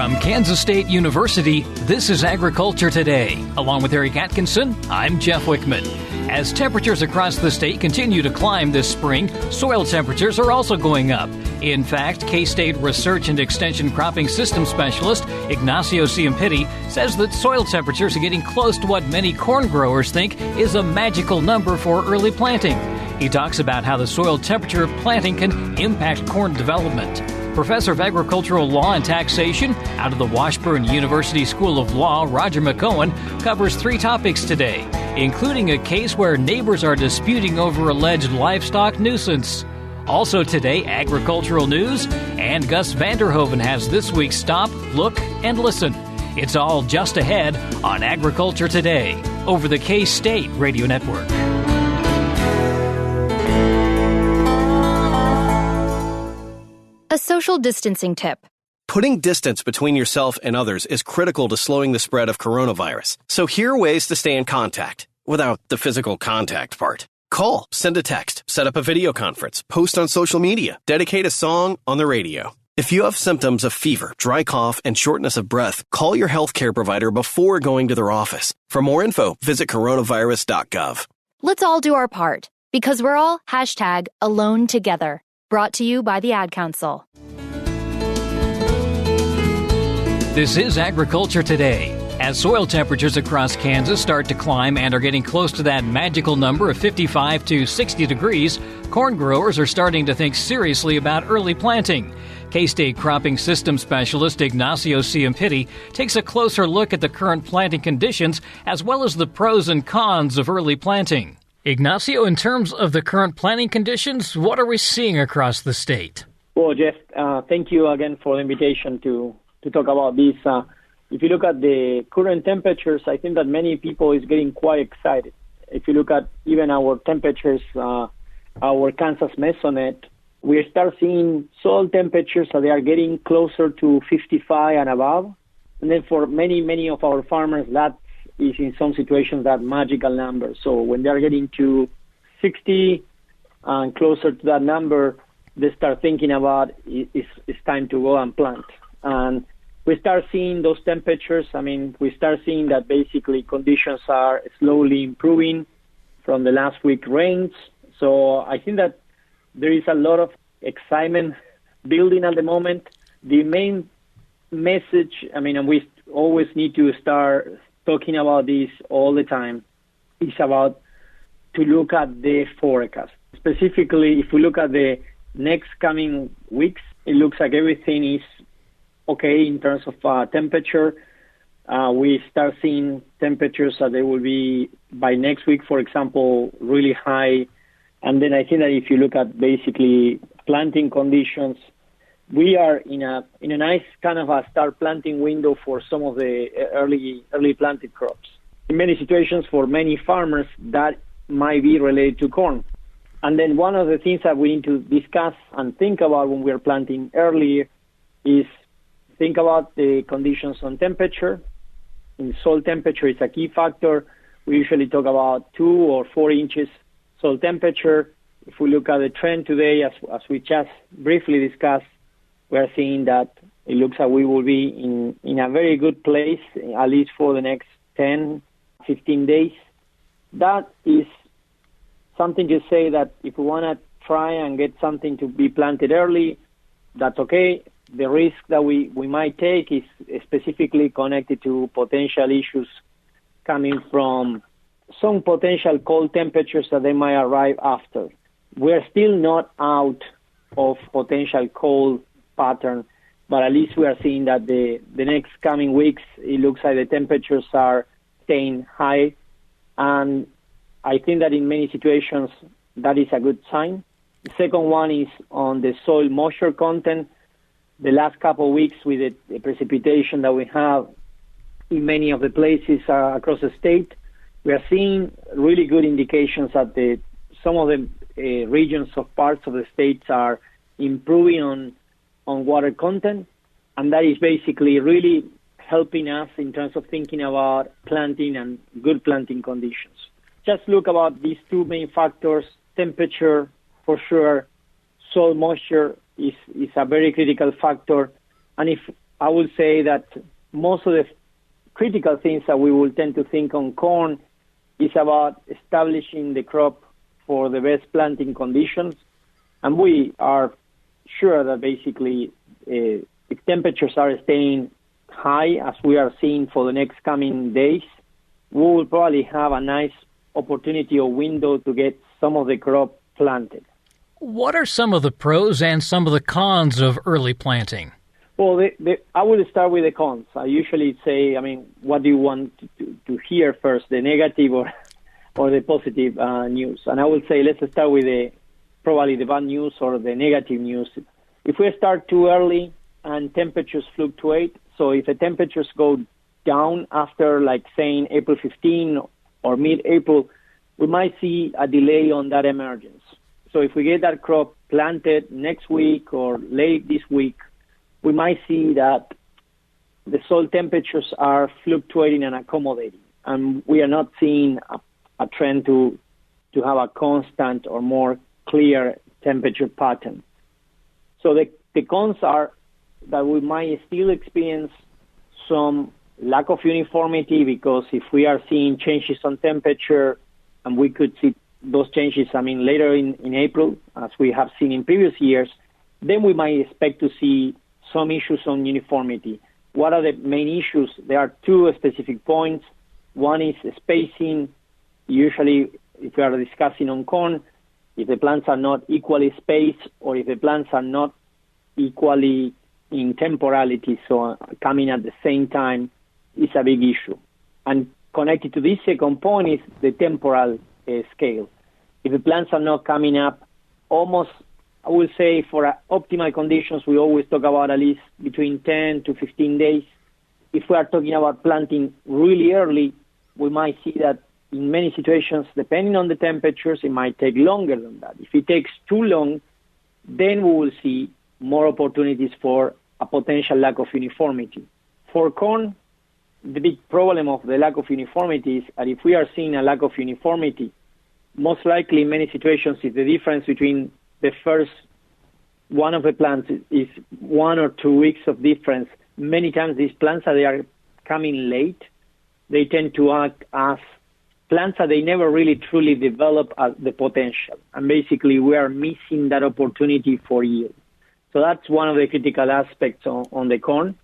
From Kansas State University, this is Agriculture Today. Along with Eric Atkinson, I'm Jeff Wickman. As temperatures across the state continue to climb this spring, soil temperatures are also going up. In fact, K-State Research and Extension Cropping System Specialist Ignacio Ciampitti says that soil temperatures are getting close to what many corn growers think is a magical number for early planting. He talks about how the soil temperature of planting can impact corn development. Professor of Agricultural Law and Taxation out of the Washburn University School of Law, Roger McEowen, covers 3 topics today, including a case where neighbors are disputing over alleged livestock nuisance. Also today, agricultural news, and Gus Vanderhoeven has this week's Stop, Look, and Listen. It's all just ahead on Agriculture Today over the K-State Radio Network. A social distancing tip. Putting distance between yourself and others is critical to slowing the spread of coronavirus. So here are ways to stay in contact without the physical contact part. Call, send a text, set up a video conference, post on social media, dedicate a song on the radio. If you have symptoms of fever, dry cough, and shortness of breath, call your healthcare provider before going to their office. For more info, visit coronavirus.gov. Let's all do our part, because we're all #alone together. Brought to you by the Ad Council. This is Agriculture Today. As soil temperatures across Kansas start to climb and are getting close to that magical number of 55 to 60 degrees, corn growers are starting to think seriously about early planting. K-State Cropping System Specialist Ignacio Ciampitti takes a closer look at the current planting conditions as well as the pros and cons of early planting. Ignacio, in terms of the current planting conditions, what are we seeing across the state? Well, Jeff, thank you again for the invitation to talk about this. If you look at the current temperatures, I think that many people is getting quite excited. If you look at even our temperatures, our Kansas Mesonet, we start seeing soil temperatures that they are getting closer to 55 and above. And then for many of our farmers, that is in some situations that magical number. So when they're getting to 60 and closer to that number, they start thinking about it's time to go and plant. And we start seeing those temperatures. I mean, we start seeing that basically conditions are slowly improving from the last week rains. So I think that there is a lot of excitement building at the moment. The main message, I mean, and we always need to start talking about this all the time, is about to look at the forecast. Specifically, if we look at the next coming weeks, it looks like everything is okay in terms of temperature. We start seeing temperatures that they will be, by next week, for example, really high. And then I think that if you look at basically planting conditions, we are in a nice kind of a start planting window for some of the early planted crops. In many situations, for many farmers, that might be related to corn. And then one of the things that we need to discuss and think about when we are planting early is think about the conditions on temperature. And soil temperature is a key factor. We usually talk about 2 or 4 inches soil temperature. If we look at the trend today, as we just briefly discussed, we are seeing that it looks like we will be in a very good place, at least for the next 10, 15 days. That is something to say that if we want to try and get something to be planted early, that's okay. The risk that we might take is specifically connected to potential issues coming from some potential cold temperatures that they might arrive after. We're still not out of potential cold pattern, but at least we are seeing that the next coming weeks, it looks like the temperatures are staying high. And I think that in many situations, that is a good sign. The second one is on the soil moisture content. The last couple of weeks with the precipitation that we have in many of the places across the state, we are seeing really good indications that some of the regions of parts of the states are improving on water content, and that is basically really helping us in terms of thinking about planting and good planting conditions. Just look about these 2 main factors, temperature for sure, soil moisture is a very critical factor. And if I would say that most of the critical things that we will tend to think on corn is about establishing the crop for the best planting conditions. And we are sure that basically if temperatures are staying high, as we are seeing for the next coming days, we will probably have a nice opportunity or window to get some of the crop planted. What are some of the pros and some of the cons of early planting? Well, I will start with the cons. I usually say, what do you want to hear first, the negative or the positive news? And I will say, let's start with probably the bad news or the negative news. If we start too early and temperatures fluctuate, so if the temperatures go down after, like, saying April 15 or mid-April, we might see a delay on that emergence. So if we get that crop planted next week or late this week, we might see that the soil temperatures are fluctuating and accommodating, and we are not seeing a trend to have a constant or more clear temperature pattern. So the cons are that we might still experience some lack of uniformity, because if we are seeing changes on temperature, and we could see those changes, later in April, as we have seen in previous years, then we might expect to see some issues on uniformity. What are the main issues? There are two specific points. One is spacing. Usually, if we are discussing on corn, if the plants are not equally spaced or if the plants are not equally in temporality, so coming at the same time, is a big issue. And connected to this second point is the temporal scale. If the plants are not coming up almost, I will say, for optimal conditions, we always talk about at least between 10 to 15 days. If we are talking about planting really early, we might see that in many situations, depending on the temperatures, it might take longer than that. If it takes too long, then we will see more opportunities for a potential lack of uniformity. For corn, the big problem of the lack of uniformity is that if we are seeing a lack of uniformity, most likely in many situations, if the difference between the first one of the plants is 1 or 2 weeks of difference, many times these plants that they are coming late, they tend to act as plants that they never really truly develop the potential. And basically we are missing that opportunity for yield. So that's one of the critical aspects on the corn.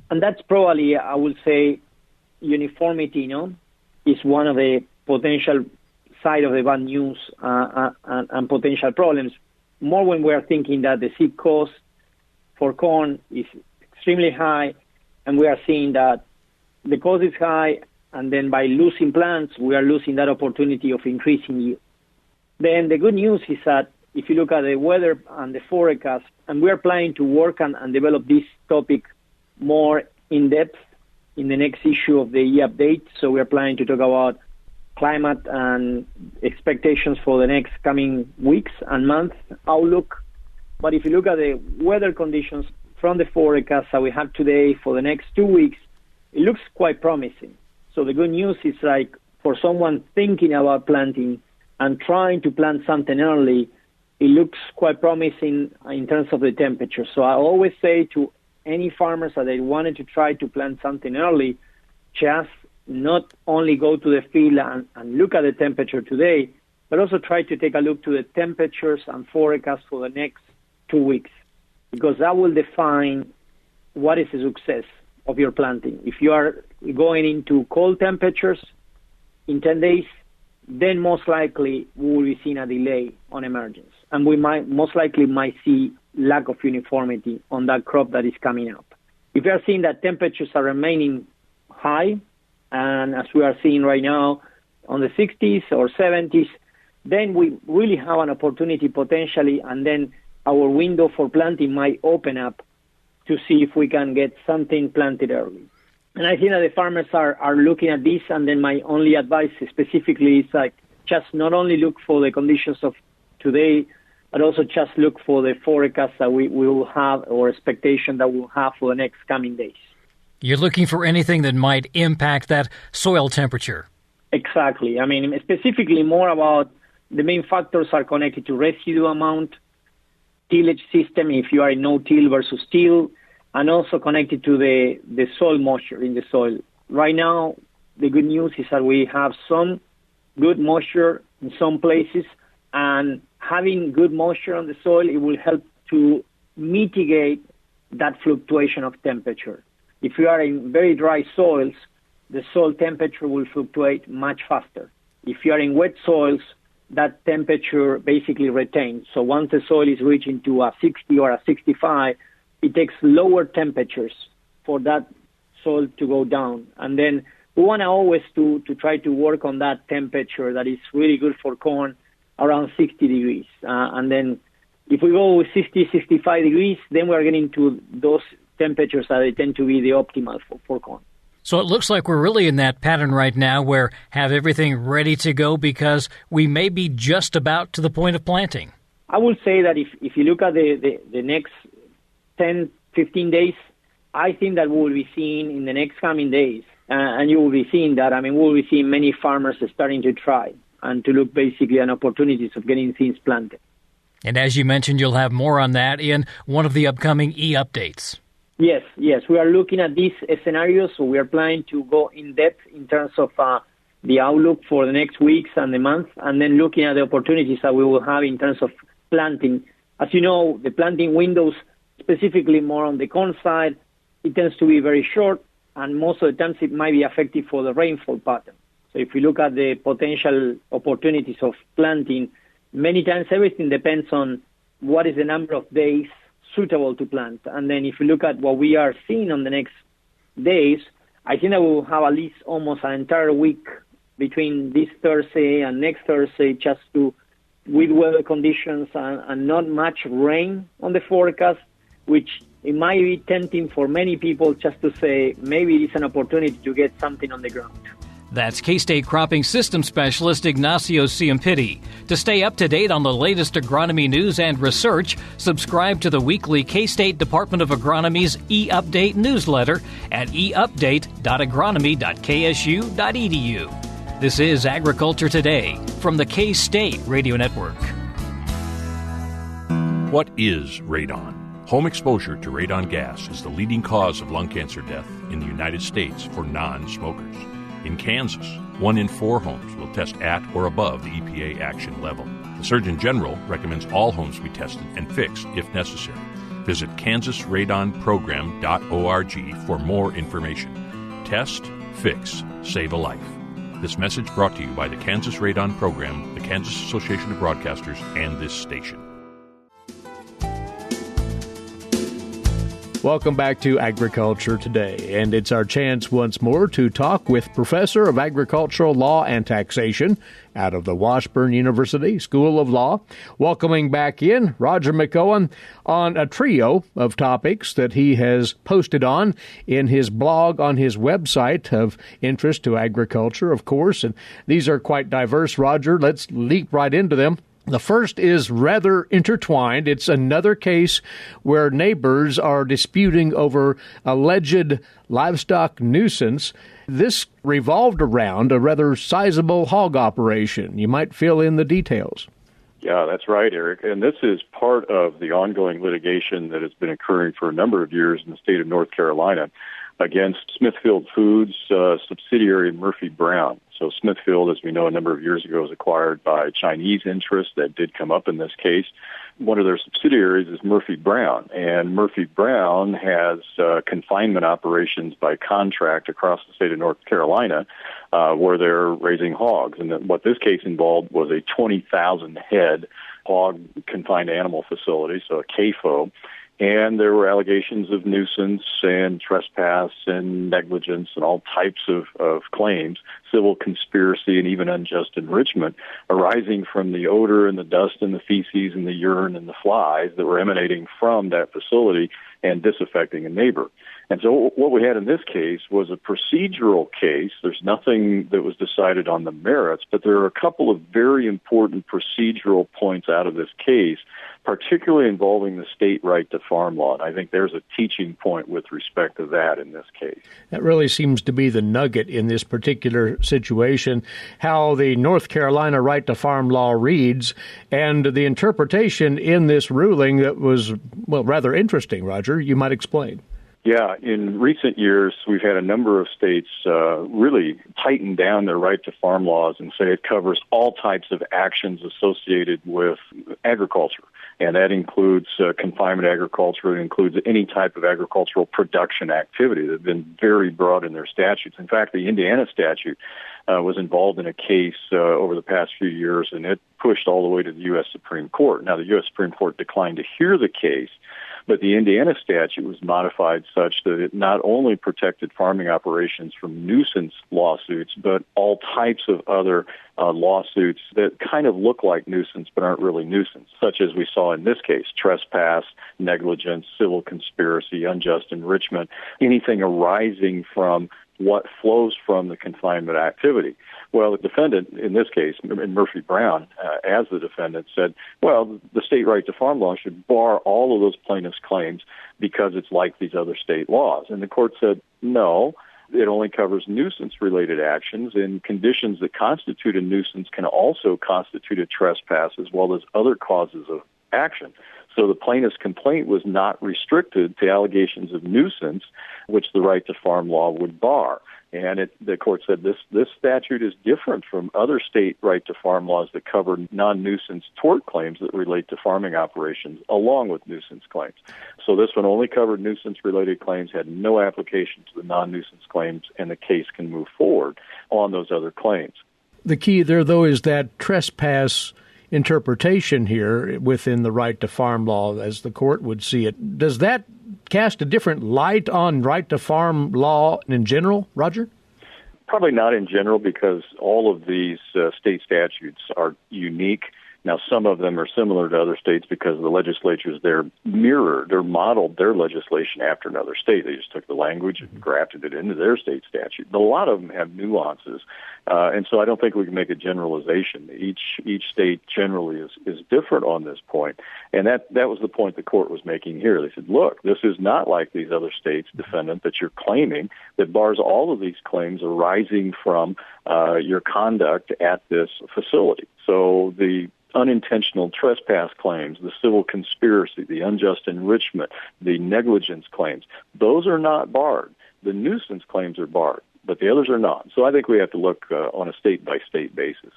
And that's probably, I would say, uniformity, is one of the potential side of the bad news and potential problems. More when we are thinking that the seed cost for corn is extremely high, and we are seeing that the cost is high, and then by losing plants, we are losing that opportunity of increasing yield. Then the good news is that if you look at the weather and the forecast, and we are planning to work and develop this topic more in depth in the next issue of the e-update. So we are planning to talk about climate and expectations for the next coming weeks and months outlook. But if you look at the weather conditions from the forecast that we have today for the next 2 weeks, it looks quite promising. So the good news is, like, for someone thinking about planting and trying to plant something early, it looks quite promising in terms of the temperature. So I always say to any farmers that they wanted to try to plant something early, just not only go to the field and look at the temperature today, but also try to take a look to the temperatures and forecasts for the next 2 weeks, because that will define what is the success of your planting. If you are going into cold temperatures in 10 days, then most likely we will be seeing a delay on emergence. And we most likely might see lack of uniformity on that crop that is coming up. If we are seeing that temperatures are remaining high, and as we are seeing right now on the 60s or 70s, then we really have an opportunity potentially, and then our window for planting might open up to see if we can get something planted early. And I think that the farmers are looking at this, and then my only advice specifically is, like, just not only look for the conditions of today, but also just look for the forecast that we will have, or expectation that we'll have for the next coming days. You're looking for anything that might impact that soil temperature. Exactly. I mean, specifically more about the main factors are connected to residue amount, tillage system, if you are in no-till versus till, and also connected to the soil moisture in the soil. Right now, the good news is that we have some good moisture in some places, and having good moisture on the soil, it will help to mitigate that fluctuation of temperature. If you are in very dry soils, the soil temperature will fluctuate much faster. If you are in wet soils, that temperature basically retains. So once the soil is reaching to a 60 or a 65, it takes lower temperatures for that soil to go down. And then we want to always to try to work on that temperature that is really good for corn around 60 degrees. And then if we go with 60, 65 degrees, then we're getting to those temperatures that they tend to be the optimal for corn. So it looks like we're really in that pattern right now where have everything ready to go because we may be just about to the point of planting. I would say that if you look at the next 10, 15 days, I think that we will be seeing in the next coming days, and you will be seeing that. I mean, we will be seeing many farmers starting to try and to look basically at opportunities of getting things planted. And as you mentioned, you'll have more on that in one of the upcoming e-updates. Yes. We are looking at these scenarios, so we are planning to go in depth in terms of the outlook for the next weeks and the month, and then looking at the opportunities that we will have in terms of planting. As you know, the planting windows, specifically more on the corn side, it tends to be very short, and most of the times it might be effective for the rainfall pattern. So if you look at the potential opportunities of planting, many times everything depends on what is the number of days suitable to plant. And then if you look at what we are seeing on the next days, I think that we will have at least almost an entire week between this Thursday and next Thursday just with weather conditions and not much rain on the forecast, which it might be tempting for many people just to say maybe it's an opportunity to get something on the ground. That's K-State Cropping Systems Specialist Ignacio Ciampitti. To stay up to date on the latest agronomy news and research, subscribe to the weekly K-State Department of Agronomy's e-update newsletter at eupdate.agronomy.ksu.edu. This is Agriculture Today from the K-State Radio Network. What is radon? Home exposure to radon gas is the leading cause of lung cancer death in the United States for non-smokers. In Kansas, 1 in 4 homes will test at or above the EPA action level. The Surgeon General recommends all homes be tested and fixed if necessary. Visit kansasradonprogram.org for more information. Test, fix, save a life. This message brought to you by the Kansas Radon Program, the Kansas Association of Broadcasters, and this station. Welcome back to Agriculture Today, and it's our chance once more to talk with Professor of Agricultural Law and Taxation out of the Washburn University School of Law. Welcoming back in Roger McEowen on a trio of topics that he has posted on in his blog on his website of interest to agriculture, of course, and these are quite diverse. Roger, let's leap right into them. The first is rather intertwined. It's another case where neighbors are disputing over alleged livestock nuisance. This revolved around a rather sizable hog operation. You might fill in the details. Yeah, that's right, Eric. And this is part of the ongoing litigation that has been occurring for a number of years in the state of North Carolina against Smithfield Foods subsidiary Murphy Brown. So Smithfield, as we know, a number of years ago was acquired by Chinese interests. That did come up in this case. One of their subsidiaries is Murphy Brown, and Murphy Brown has confinement operations by contract across the state of North Carolina where they're raising hogs. And what this case involved was a 20,000 head hog confined animal facility, so a CAFO. And there were allegations of nuisance and trespass and negligence and all types of claims, civil conspiracy and even unjust enrichment arising from the odor and the dust and the feces and the urine and the flies that were emanating from that facility and disaffecting a neighbor. And so what we had in this case was a procedural case. There's nothing that was decided on the merits, but there are a couple of very important procedural points out of this case, particularly involving the state right to farm law. And I think there's a teaching point with respect to that in this case. That really seems to be the nugget in this particular situation, how the North Carolina right to farm law reads, and the interpretation in this ruling that was, well, rather interesting. Roger, you might explain. Yeah, in recent years, we've had a number of states really tighten down their right to farm laws and say it covers all types of actions associated with agriculture. And that includes confinement agriculture. It includes any type of agricultural production activity. They've been very broad in their statutes. In fact, the Indiana statute was involved in a case over the past few years, and it pushed all the way to the U.S. Supreme Court. Now, the U.S. Supreme Court declined to hear the case, but the Indiana statute was modified such that it not only protected farming operations from nuisance lawsuits, but all types of other lawsuits that kind of look like nuisance but aren't really nuisance, such as we saw in this case: trespass, negligence, civil conspiracy, unjust enrichment, anything arising from what flows from the confinement activity. Well, the defendant in this case, in Murphy Brown, as the defendant, said, well, the state right to farm law should bar all of those plaintiffs' claims because it's like these other state laws. And the court said, no, it only covers nuisance-related actions, and conditions that constitute a nuisance can also constitute a trespass as well as other causes of action. So the plaintiff's complaint was not restricted to allegations of nuisance, which the right to farm law would bar. And the court said this statute is different from other state right to farm laws that cover non-nuisance tort claims that relate to farming operations along with nuisance claims. So this one only covered nuisance-related claims, had no application to the non-nuisance claims, and the case can move forward on those other claims. The key there, though, is that trespass interpretation here within the right to farm law, as the court would see it. Does that cast a different light on right to farm law in general, Roger? Probably not in general, because all of these state statutes are unique. Now, some of them are similar to other states because the legislatures there mirrored or modeled their legislation after another state. They just took the language and grafted it into their state statute. But a lot of them have nuances, and so I don't think we can make a generalization. Each state generally is different on this point, and that was the point the court was making here. They said, look, this is not like these other states, defendant, that you're claiming that bars all of these claims arising from your conduct at this facility. So the unintentional trespass claims, the civil conspiracy, the unjust enrichment, the negligence claims, those are not barred. The nuisance claims are barred, but the others are not. So I think we have to look on a state-by-state basis.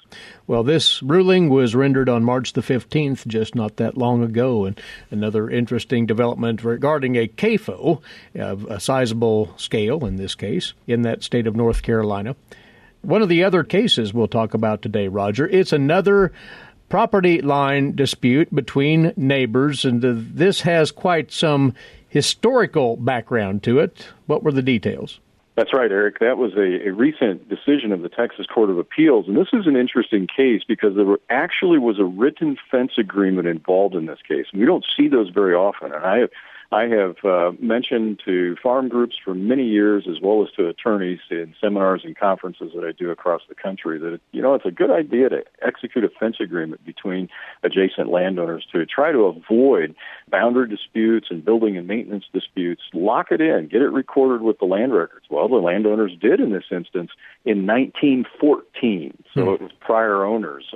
Well, this ruling was rendered on March the 15th, just not that long ago, and another interesting development regarding a CAFO of a sizable scale, in this case, in that state of North Carolina. One of the other cases we'll talk about today, Roger, it's another property line dispute between neighbors, and this has quite some historical background to it. What were the details? That's right, Eric. That was a recent decision of the Texas Court of Appeals, and this is an interesting case because there actually was a written fence agreement involved in this case. We don't see those very often, and I have mentioned to farm groups for many years, as well as to attorneys in seminars and conferences that I do across the country, that it's a good idea to execute a fence agreement between adjacent landowners to try to avoid boundary disputes and building and maintenance disputes. Lock it in, get it recorded with the land records. Well, the landowners did in this instance in 1914, so it was prior owners,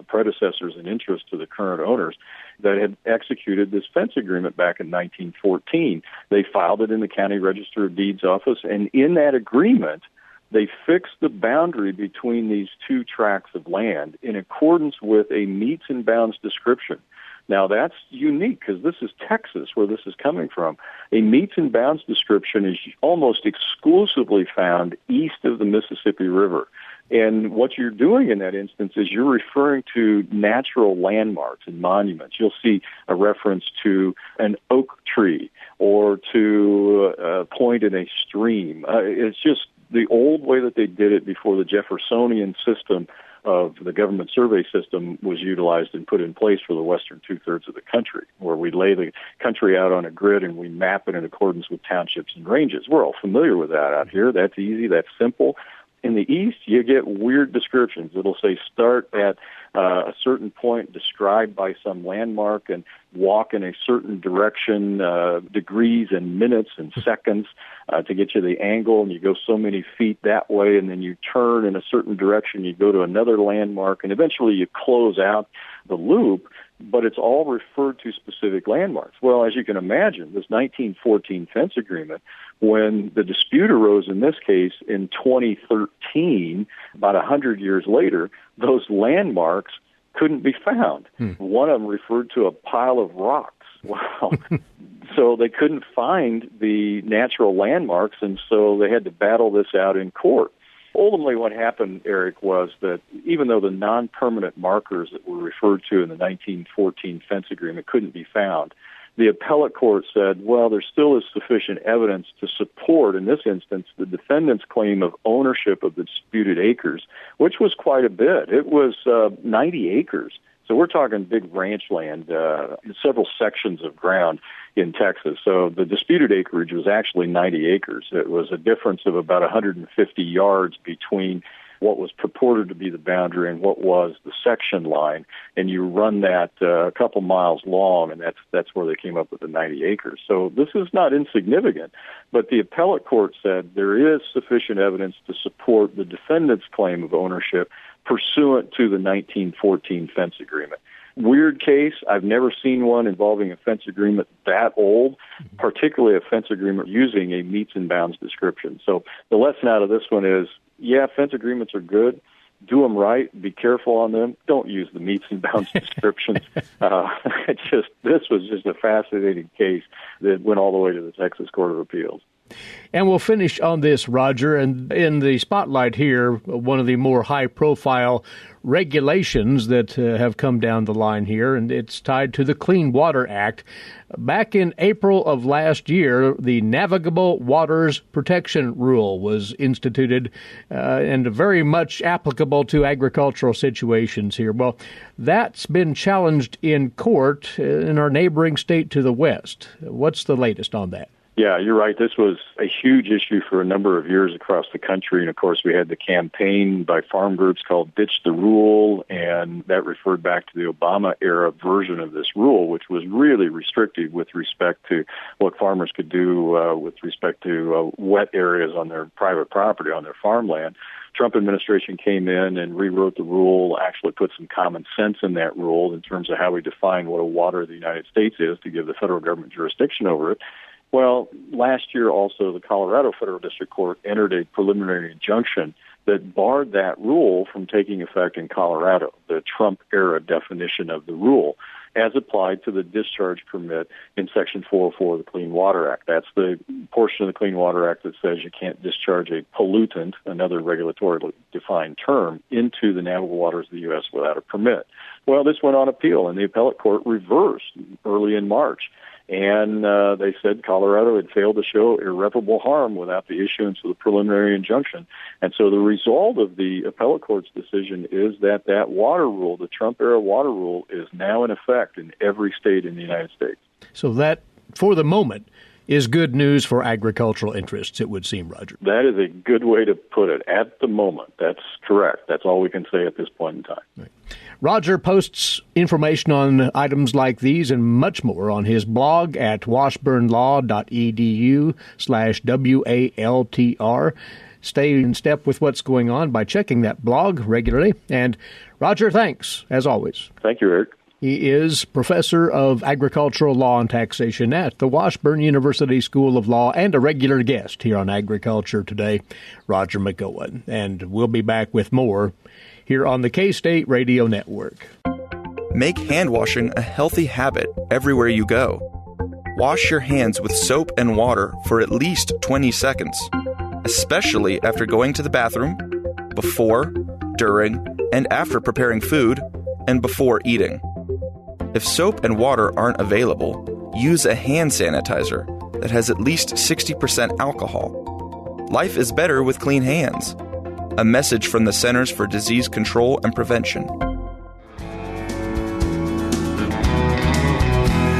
predecessors in interest to the current owners, that had executed this fence agreement back in 1914. They filed it in the County Register of Deeds office, and in that agreement, they fixed the boundary between these two tracts of land in accordance with a metes and bounds description. Now, that's unique because this is Texas, where this is coming from. A metes and bounds description is almost exclusively found east of the Mississippi River. And what you're doing in that instance is you're referring to natural landmarks and monuments. You'll see a reference to an oak tree or to a point in a stream. It's just the old way that they did it before the Jeffersonian system of the government survey system was utilized and put in place for the western two-thirds of the country, where we lay the country out on a grid and we map it in accordance with townships and ranges. We're all familiar with that out here. That's easy. That's simple. In the east, you get weird descriptions. It'll say start at a certain point described by some landmark and walk in a certain direction, degrees and minutes and seconds to get you the angle, and you go so many feet that way, and then you turn in a certain direction, you go to another landmark, and eventually you close out the loop but it's all referred to specific landmarks. Well, as you can imagine, this 1914 fence agreement, when the dispute arose in this case in 2013, about 100 years later, those landmarks couldn't be found. One of them referred to a pile of rocks. Wow. So they couldn't find the natural landmarks, and so they had to battle this out in court. Ultimately, what happened, Eric, was that even though the non-permanent markers that were referred to in the 1914 fence agreement couldn't be found, the appellate court said, well, there still is sufficient evidence to support, in this instance, the defendant's claim of ownership of the disputed acres, which was quite a bit. It was 90 acres. So we're talking big ranch land, several sections of ground in Texas. So the disputed acreage was actually 90 acres. It was a difference of about 150 yards between what was purported to be the boundary and what was the section line. And you run that a couple miles long, and that's where they came up with the 90 acres. So this is not insignificant. But the appellate court said there is sufficient evidence to support the defendant's claim of ownership pursuant to the 1914 fence agreement. Weird case. I've never seen one involving a fence agreement that old, particularly a fence agreement using a meets and bounds description. So the lesson out of this one is, yeah, fence agreements are good. Do them right. Be careful on them. Don't use the meets and bounds descriptions. This was just a fascinating case that went all the way to the Texas Court of Appeals. And we'll finish on this, Roger. And in the spotlight here, one of the more high-profile regulations that have come down the line here, and it's tied to the Clean Water Act. Back in April of last year, the Navigable Waters Protection Rule was instituted and very much applicable to agricultural situations here. Well, that's been challenged in court in our neighboring state to the west. What's the latest on that? Yeah, you're right. This was a huge issue for a number of years across the country. And, of course, we had the campaign by farm groups called Ditch the Rule, and that referred back to the Obama-era version of this rule, which was really restrictive with respect to what farmers could do with respect to wet areas on their private property, on their farmland. Trump administration came in and rewrote the rule, actually put some common sense in that rule in terms of how we define what a water of the United States is to give the federal government jurisdiction over it. Well, last year also the Colorado Federal District Court entered a preliminary injunction that barred that rule from taking effect in Colorado, the Trump-era definition of the rule, as applied to the discharge permit in Section 404 of the Clean Water Act. That's the portion of the Clean Water Act that says you can't discharge a pollutant, another regulatorily defined term, into the navigable waters of the U.S. without a permit. Well, this went on appeal, and the appellate court reversed early in March. And they said Colorado had failed to show irreparable harm without the issuance of the preliminary injunction. And so the result of the appellate court's decision is that that water rule, the Trump-era water rule, is now in effect in every state in the United States. So that, for the moment, is good news for agricultural interests, it would seem, Roger. That is a good way to put it. At the moment, that's correct. That's all we can say at this point in time. Right. Roger posts information on items like these and much more on his blog at washburnlaw.edu/WALTR. Stay in step with what's going on by checking that blog regularly. And Roger, thanks, as always. Thank you, Eric. He is Professor of Agricultural Law and Taxation at the Washburn University School of Law and a regular guest here on Agriculture Today, Roger McEowen. And we'll be back with more here on the K-State Radio Network. Make hand washing a healthy habit everywhere you go. Wash your hands with soap and water for at least 20 seconds, especially after going to the bathroom, before, during, and after preparing food, and before eating. If soap and water aren't available, use a hand sanitizer that has at least 60% alcohol. Life is better with clean hands. A message from the Centers for Disease Control and Prevention.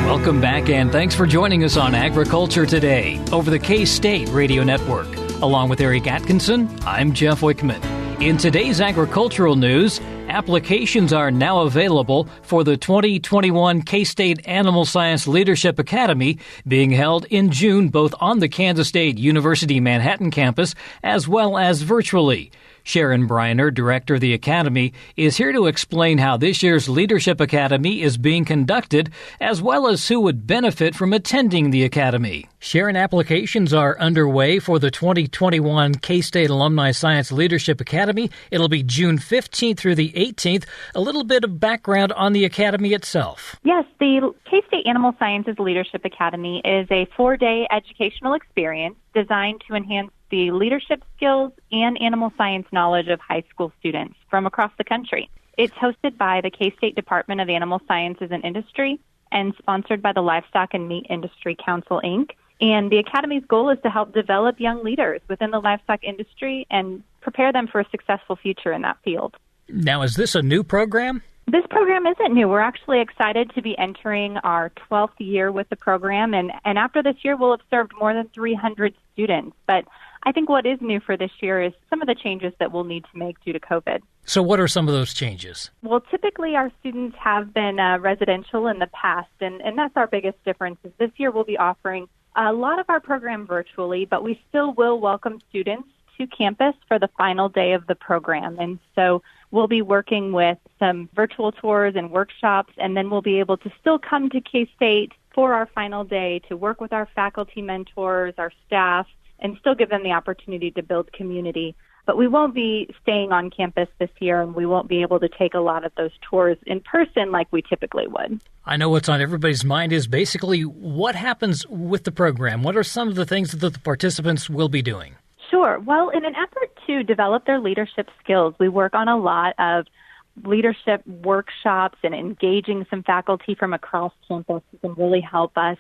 Welcome back, and thanks for joining us on Agriculture Today over the K-State Radio Network. Along with Eric Atkinson, I'm Jeff Wickman. In today's agricultural news, applications are now available for the 2021 K-State Animal Science Leadership Academy being held in June both on the Kansas State University Manhattan campus as well as virtually. Sharon Briner, director of the Academy, is here to explain how this year's Leadership Academy is being conducted, as well as who would benefit from attending the Academy. Sharon, applications are underway for the 2021 K-State Alumni Science Leadership Academy. It'll be June 15th through the 18th. A little bit of background on the Academy itself. Yes, the K-State Animal Sciences Leadership Academy is a 4-day educational experience designed to enhance the leadership skills and animal science knowledge of high school students from across the country. It's hosted by the K-State Department of Animal Sciences and Industry and sponsored by the Livestock and Meat Industry Council, Inc. And the Academy's goal is to help develop young leaders within the livestock industry and prepare them for a successful future in that field. Now, is this a new program? This program isn't new. We're actually excited to be entering our 12th year with the program, and after this year, we'll have served more than 300 students. But I think what is new for this year is some of the changes that we'll need to make due to COVID. So what are some of those changes? Well, typically our students have been residential in the past, and that's our biggest difference. Is this year we'll be offering a lot of our program virtually, but we still will welcome students to campus for the final day of the program. And so we'll be working with some virtual tours and workshops, and then we'll be able to still come to K-State for our final day to work with our faculty mentors, our staff, and still give them the opportunity to build community. But we won't be staying on campus this year, and we won't be able to take a lot of those tours in person like we typically would. I know what's on everybody's mind is basically what happens with the program. What are some of the things that the participants will be doing? Sure. Well, in an effort to develop their leadership skills, we work on a lot of leadership workshops and engaging some faculty from across campus who can really help our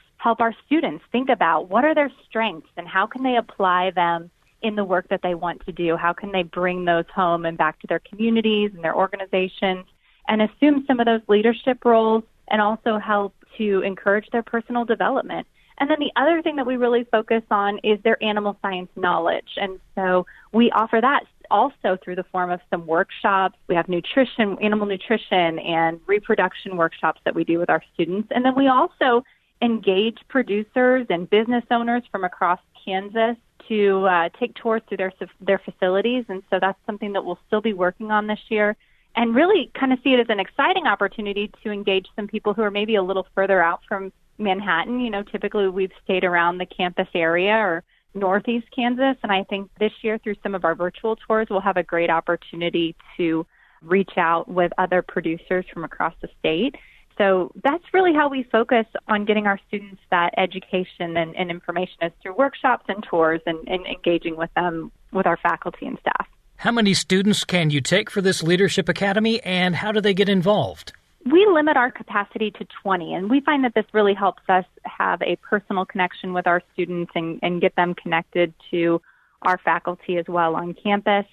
students think about what are their strengths and how can they apply them in the work that they want to do. How can they bring those home and back to their communities and their organizations and assume some of those leadership roles and also help to encourage their personal development. And then the other thing that we really focus on is their animal science knowledge. And so we offer that also through the form of some workshops. We have nutrition, animal nutrition, and reproduction workshops that we do with our students. And then we also engage producers and business owners from across Kansas to take tours through their facilities. And so that's something that we'll still be working on this year and really kind of see it as an exciting opportunity to engage some people who are maybe a little further out from Manhattan. You know, typically we've stayed around the campus area or northeast Kansas, and I think this year through some of our virtual tours, we'll have a great opportunity to reach out with other producers from across the state. So that's really how we focus on getting our students that education and information is through workshops and tours and engaging with them, with our faculty and staff. How many students can you take for this Leadership Academy, and how do they get involved? We limit our capacity to 20, and we find that this really helps us have a personal connection with our students and get them connected to our faculty as well on campus.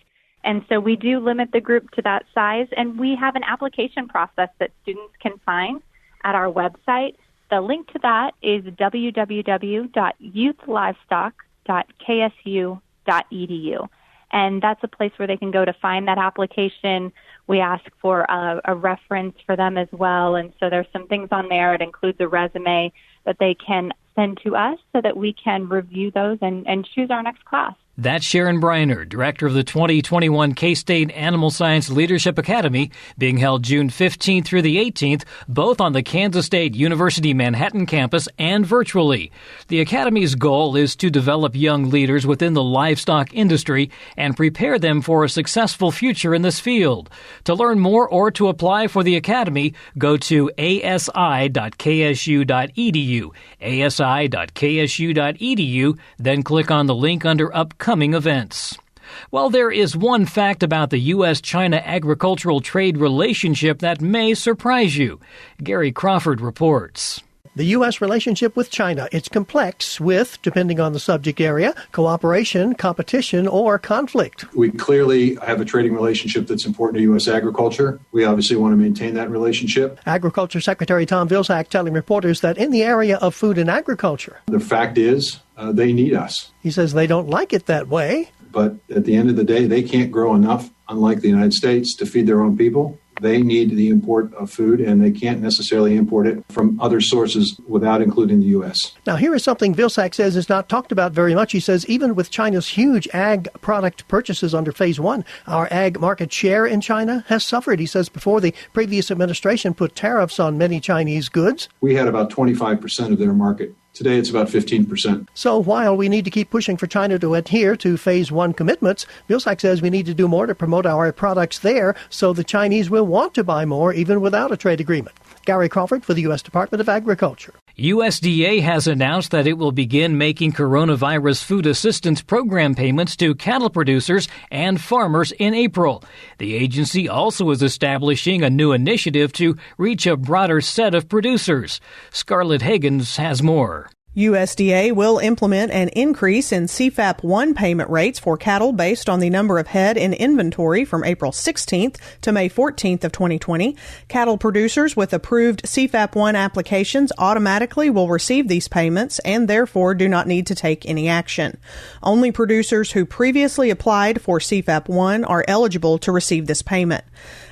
And so we do limit the group to that size, and we have an application process that students can find at our website. The link to that is www.youthlivestock.ksu.edu. And that's a place where they can go to find that application. We ask for a reference for them as well. And so there's some things on there. It includes a resume that they can send to us so that we can review those and choose our next class. That's Sharon Briner, director of the 2021 K-State Animal Science Leadership Academy, being held June 15th through the 18th, both on the Kansas State University Manhattan campus and virtually. The Academy's goal is to develop young leaders within the livestock industry and prepare them for a successful future in this field. To learn more or to apply for the Academy, go to asi.ksu.edu, asi.ksu.edu, then click on the link under Upcoming Events. Well, there is one fact about the U.S.-China agricultural trade relationship that may surprise you. Gary Crawford reports. The U.S. relationship with China, it's complex with, depending on the subject area, cooperation, competition, or conflict. We clearly have a trading relationship that's important to U.S. agriculture. We obviously want to maintain that relationship. Agriculture Secretary Tom Vilsack telling reporters that in the area of food and agriculture, the fact is they need us. He says they don't like it that way. But at the end of the day, they can't grow enough, unlike the United States, to feed their own people. They need the import of food, and they can't necessarily import it from other sources without including the U.S. Now, here is something Vilsack says is not talked about very much. He says even with China's huge ag product purchases under Phase 1, our ag market share in China has suffered. He says before the previous administration put tariffs on many Chinese goods, we had about 25% of their market. Today, it's about 15%. So while we need to keep pushing for China to adhere to Phase 1 commitments, Vilsack says we need to do more to promote our products there so the Chinese will want to buy more even without a trade agreement. Gary Crawford for the U.S. Department of Agriculture. USDA has announced that it will begin making coronavirus food assistance program payments to cattle producers and farmers in April. The agency also is establishing a new initiative to reach a broader set of producers. Scarlett Higgins has more. USDA will implement an increase in CFAP 1 payment rates for cattle based on the number of head in inventory from April 16th to May 14th of 2020. Cattle producers with approved CFAP 1 applications automatically will receive these payments and therefore do not need to take any action. Only producers who previously applied for CFAP 1 are eligible to receive this payment.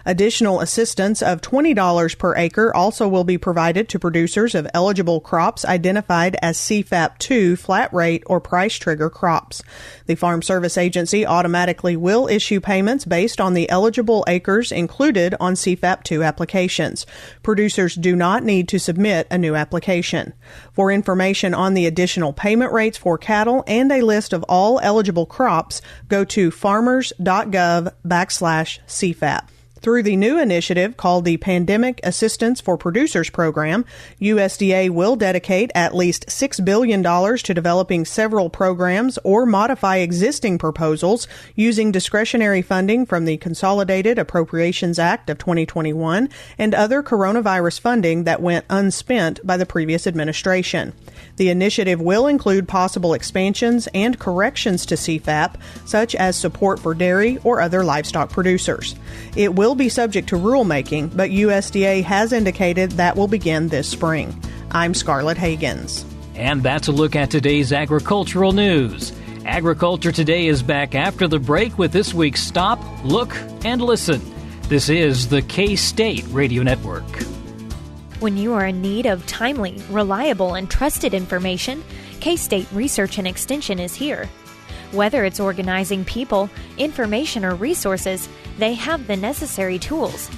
Additional assistance of $20 per acre also will be provided to producers of eligible crops identified as CFAP 2 flat rate or price trigger crops. The Farm Service Agency automatically will issue payments based on the eligible acres included on CFAP 2 applications. Producers do not need to submit a new application. For information on the additional payment rates for cattle and a list of all eligible crops, go to farmers.gov/CFAP. Through the new initiative called the Pandemic Assistance for Producers Program, USDA will dedicate at least $6 billion to developing several programs or modify existing proposals using discretionary funding from the Consolidated Appropriations Act of 2021 and other coronavirus funding that went unspent by the previous administration. The initiative will include possible expansions and corrections to CFAP, such as support for dairy or other livestock producers. It will be subject to rulemaking, but USDA has indicated that will begin this spring. I'm Scarlett Higgins. And that's a look at today's agricultural news. Agriculture Today is back after the break with this week's Stop, Look, and Listen. This is the K-State Radio Network. When you are in need of timely, reliable, and trusted information, K-State Research and Extension is here. Whether it's organizing people, information, or resources, they have the necessary tools.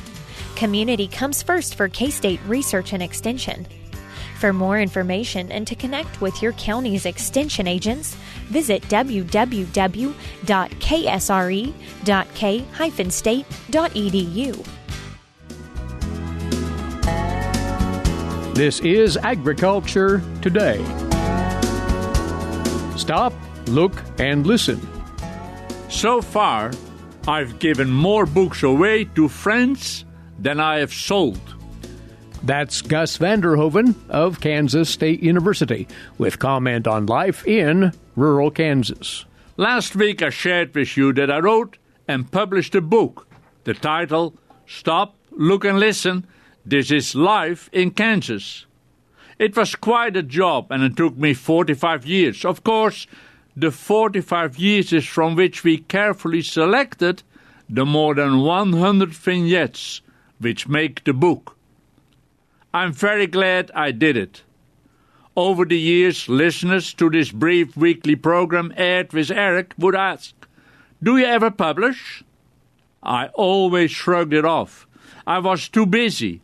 Community comes first for K-State Research and Extension. For more information and to connect with your county's extension agents, visit www.ksre.k-state.edu. This is Agriculture Today. Stop, look, and listen. So far, I've given more books away to friends than I have sold. That's Gus Vanderhoeven of Kansas State University with comment on life in rural Kansas. Last week I shared with you that I wrote and published a book. The title, Stop, Look and Listen, This is Life in Kansas. It was quite a job and it took me 45 years. Of course, the 45 years is from which we carefully selected the more than 100 vignettes which make the book. I'm very glad I did it. Over the years, listeners to this brief weekly program aired with Eric would ask, "Do you ever publish?" I always shrugged it off. I was too busy,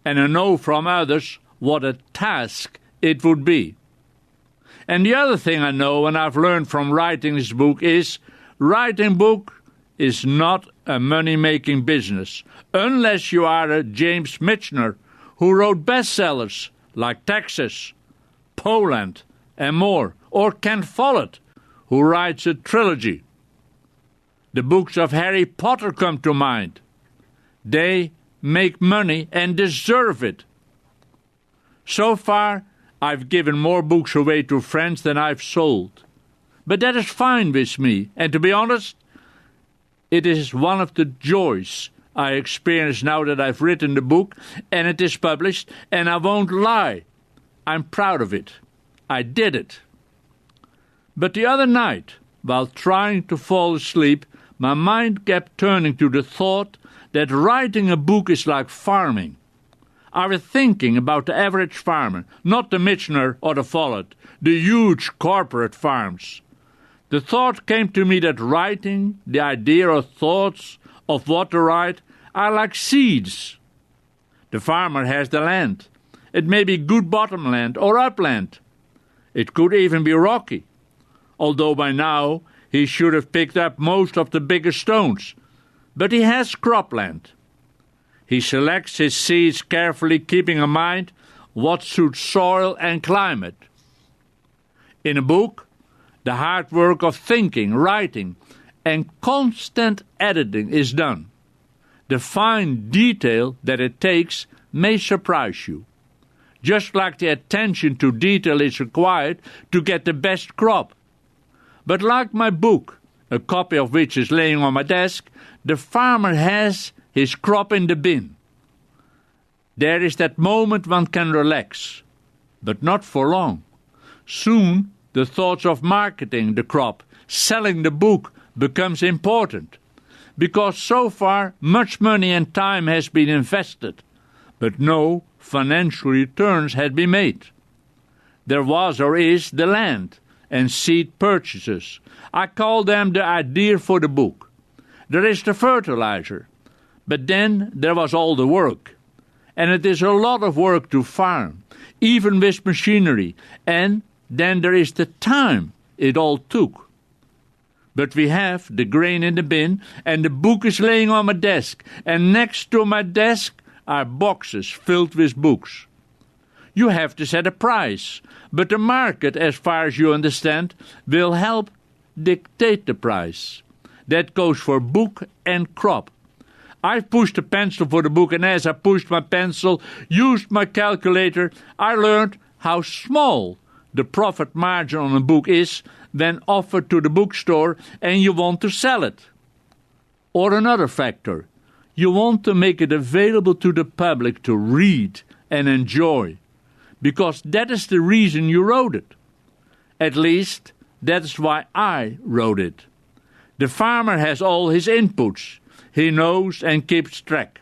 and I know from others what a task it would be. And the other thing I know and I've learned from writing this book is writing book is not a money-making business, unless you are a James Michener who wrote bestsellers like Texas, Poland, and more, or Ken Follett, who writes a trilogy. The books of Harry Potter come to mind. They make money and deserve it. So far, I've given more books away to friends than I've sold. But that is fine with me, and to be honest, it is one of the joys I experience now that I've written the book and it is published, and I won't lie. I'm proud of it. I did it. But the other night, while trying to fall asleep, my mind kept turning to the thought that writing a book is like farming. I was thinking about the average farmer, not the Michener or the Follett, the huge corporate farms. The thought came to me that writing, the idea or thoughts of what to write, are like seeds. The farmer has the land. It may be good bottomland or upland. It could even be rocky, although by now he should have picked up most of the bigger stones. But he has cropland. He selects his seeds carefully, keeping in mind what suits soil and climate. In a book, the hard work of thinking, writing, and constant editing is done. The fine detail that it takes may surprise you. Just like the attention to detail is required to get the best crop. But like my book, a copy of which is laying on my desk, the farmer has his crop in the bin. There is that moment one can relax, but not for long. Soon the thoughts of marketing the crop, selling the book, becomes important, because so far much money and time has been invested, but no financial returns had been made. There was or is the land and seed purchases. I call them the idea for the book. There is the fertilizer, but then there was all the work. And it is a lot of work to farm, even with machinery, and then there is the time it all took. But we have the grain in the bin, and the book is laying on my desk, and next to my desk are boxes filled with books. You have to set a price, but the market, as far as you understand, will help dictate the price. That goes for book and crop. I pushed a pencil for the book, and as I pushed my pencil, used my calculator, I learned how small the profit margin on a book is when offered to the bookstore and you want to sell it. Or another factor, you want to make it available to the public to read and enjoy, because that is the reason you wrote it. At least, that is why I wrote it. The farmer has all his inputs. He knows and keeps track.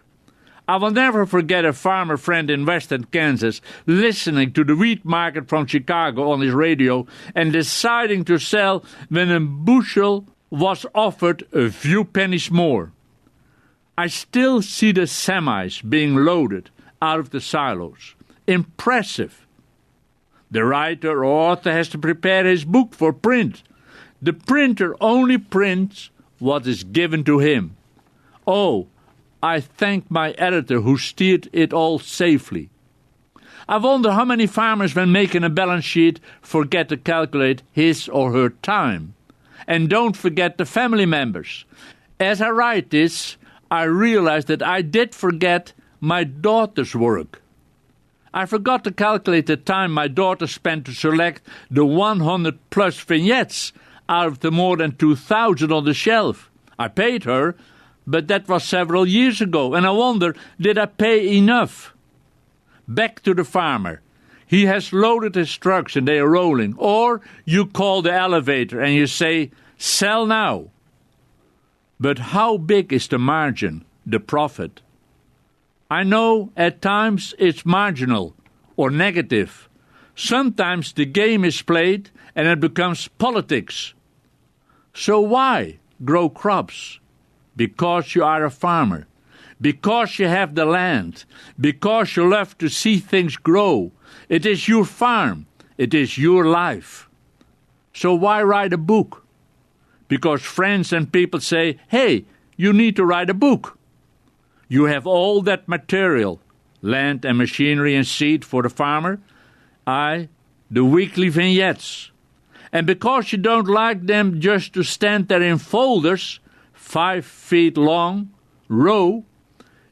I will never forget a farmer friend in western Kansas listening to the wheat market from Chicago on his radio and deciding to sell when a bushel was offered a few pennies more. I still see the semis being loaded out of the silos. Impressive. The writer or author has to prepare his book for print. The printer only prints what is given to him. Oh, I thank my editor who steered it all safely. I wonder how many farmers, when making a balance sheet, forget to calculate his or her time. And don't forget the family members. As I write this, I realize that I did forget my daughter's work. I forgot to calculate the time my daughter spent to select the 100 plus vignettes out of the more than 2,000 on the shelf. I paid her, but that was several years ago, and I wonder, did I pay enough? Back to the farmer. He has loaded his trucks and they are rolling. Or you call the elevator and you say, sell now. But how big is the margin, the profit? I know at times it's marginal or negative. Sometimes the game is played and it becomes politics. So why grow crops? Because you are a farmer, because you have the land, because you love to see things grow. It is your farm, it is your life. So why write a book? Because friends and people say, hey, you need to write a book. You have all that material, land and machinery and seed for the farmer, the weekly vignettes. And because you don't like them just to stand there in folders, 5 feet long, row,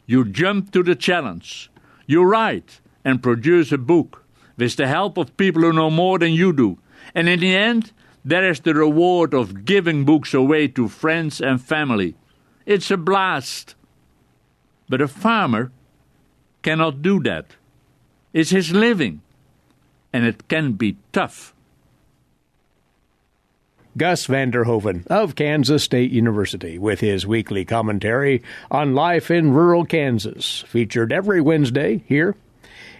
you jump to the challenge. You write and produce a book with the help of people who know more than you do. And in the end, there is the reward of giving books away to friends and family. It's a blast. But a farmer cannot do that. It's his living, and it can be tough. Gus Vander Hoeven of Kansas State University with his weekly commentary on life in rural Kansas, featured every Wednesday here.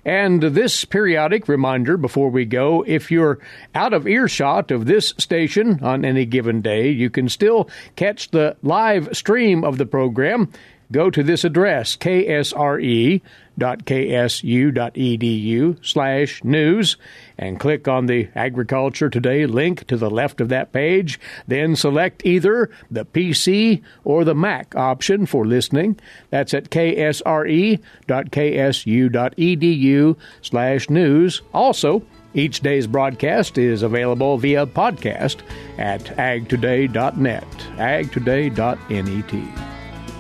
And this periodic reminder before we go, if you're out of earshot of this station on any given day, you can still catch the live stream of the program. Go to this address, ksre.ksu.edu/news, and click on the Agriculture Today link to the left of that page. Then select either the PC or the Mac option for listening. That's at ksre.ksu.edu/news. Also, each day's broadcast is available via podcast at agtoday.net, agtoday.net.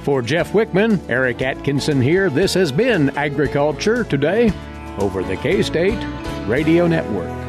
For Jeff Wickman, Eric Atkinson here, this has been Agriculture Today over the K-State Radio Network.